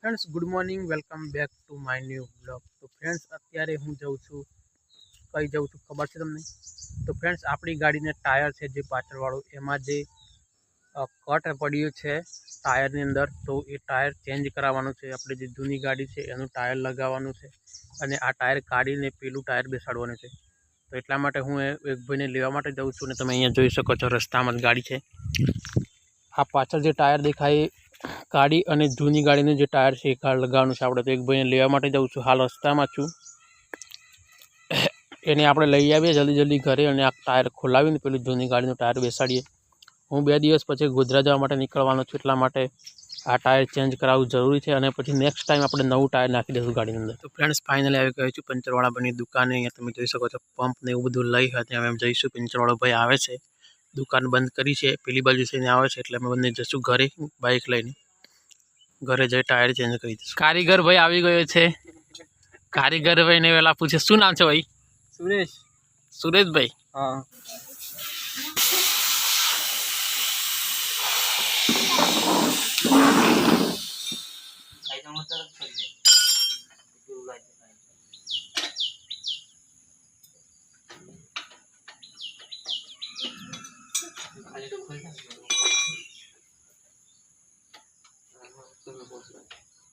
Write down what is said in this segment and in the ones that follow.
Friends good morning welcome back to my new blog. तो friends अत्यारे हूँ जाऊँ छूँ कई जाऊँ छूँ खबर है तमने। तो फ्रेंड्स अपनी गाड़ी ने टायर है जो पाछळवाळुं एमां जे कट पड्युं छे टायर नी अंदर, तो ये टायर चेन्ज कराववानुं छे। आपणी जे जूनी गाड़ी है एनुं टायर लगाववानुं छे अने आ टायर काढीने पेलुं टायर बेसाडवानुं छे। तो एटला माटे हूँ एक भाईने लेवा माटे जाऊँ छूं। तमे अहींया जोई शको छो रस्तामां ज गाड़ी छे। आ पाछळ जे टायर देखाय गाड़ी और जूनी गाड़ी जो टायर है लगाववानुं छे आपणे। तो एक भाईने लेवा माटे जाऊँ छूं, हाल रस्तामां छूं। एने आपणे लई आवीए जल्दी जल्दी घरे अने आ टायर खोलावीने पेली जूनी गाड़ीनुं टायर बेसाडीए। हूँ 2 दिवस पछी गोधरा जवा माटे निकळवानो छुं, एटला माटे आ टायर चेन्ज करावવું जरूरी है अने पछी नेक्स्ट टाइम आपणे नवुं टायर नाखी देशुं गाड़ीनी अंदर। तो फ्रेंड्स फाइनली आवी गयो छुं पंचरवाळा भाईनी दुकाने। अहींया तमे जोई शको छो पंप ने एवुं बधुं लई हवे अमे जईशुं। पंचरवाळो भाई आवे छे, दुकान बंद करी छे, पेली बाजु थईने आवे छे, एटले अमे बंने जशुं घरे बाइक लईने। घरे जई टायर चेन्ज करी दईशुं। कारीगर भाई आवी गयो छे। कारीगर भाई ने वेला पूछे शुं नाम छे भाई? सुरेश। सुरेश भाई? हाँ।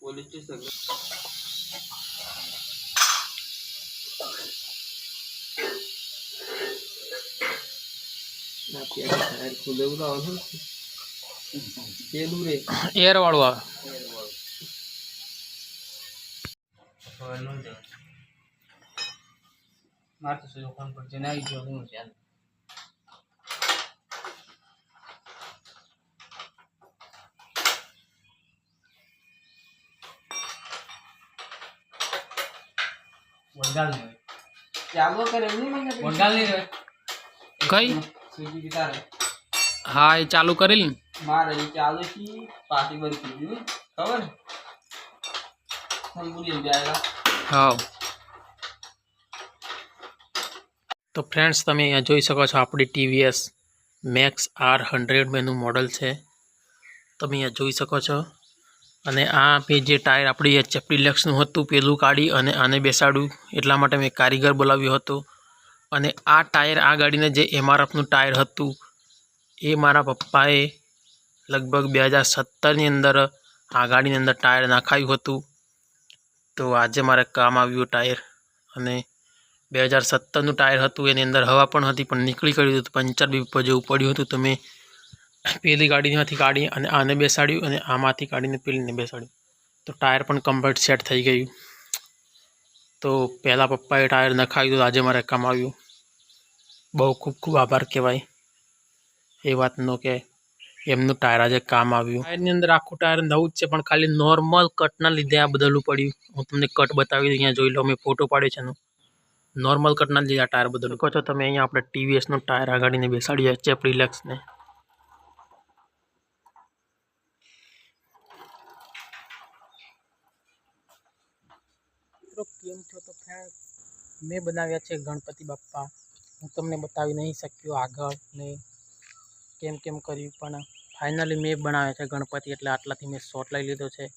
पोलीस स्टेशन एयर वाळू आवे। मारतो से फोन पर जनाई जो हूं છે। वंडाल नहीं चालू करे नहीं मैंने वंडाल नहीं रे कई स्विगी की तारे। हाँ ये चालू करेल मारे ये चालू की पार्टी बंद की दी खबर हम बोलिए जाएगा। हाँ तो फ्रेंड्स तमे अहींया जोई शको छो आपणी टीवीएस मैक्स R100 मेनू मॉडल है। तमे अहींया जोई शको छो अने आ पे जे टायर आपणी HF डिलक्स नुं हतुं पेलुं काढी अने आने बेसाड्युं, एटला माटे मैं कारीगर बोलाव्यो हतो। अने आ टायर आ गाड़ीने जे MRF नुं टायर हतुं ए मारा पप्पाए लगभग 2017 नी अंदर आ गाड़ीनी अंदर टायर नाखाव्युं हतुं। तो आज मारे काम आव्युं टायर। अने 2017 નું टायर हतुं एनी अंदर हवा पण हती पण निकળી गयुं हतुं, पंचर बी जेवुं पड्युं हतुं। तो मैं पेली गाड़ीमांथी काढी अने आने बेसाड्युं अने आमांथी काढीने पेलीने बेसाड्युं। तो टायर पण कम्प्लीट सेट थई गयुं। तो पहला पप्पाए टायर नखाव्युं, आज मारे काम आव्युं। बहु खूब खूब आभार कहेवाय ए वातनो के एमनुं टायर आज काम आव्युं। टायरनी अंदर आखुं टायर नवुं ज छे पण खाली नॉर्मल कटना लीधे आ बदलવું પડ્યું। હું તમને कट बतावी अहींया जोई लो, मैं फोटो पाड्यो छे एनो। नॉर्मल कटना लीधे आ टायर बदलવું કહો છો તમે। અહીંયા આપણે TVS નું टायर आ गाड़ीने बेसाडीए HF डिलक्स ने। केम छो तो फ्रेंड मैं बनाव्या छे गणपति बाप्पा। हूँ तमने बतावी नहीं शक्यो आगळ ने केम केम कर्युं, पण फाइनली मैं बनाव्या छे गणपति, एटले आटलाथी मैं शॉट लई लीधो छे।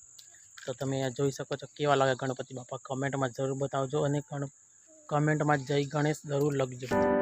तो तमे अहींया जोई शको छो केवा लागे गणपति बाप्पा, कमेंट में जरूर बतावजो अने कमेंट में जय गणेश जरूर लखजो।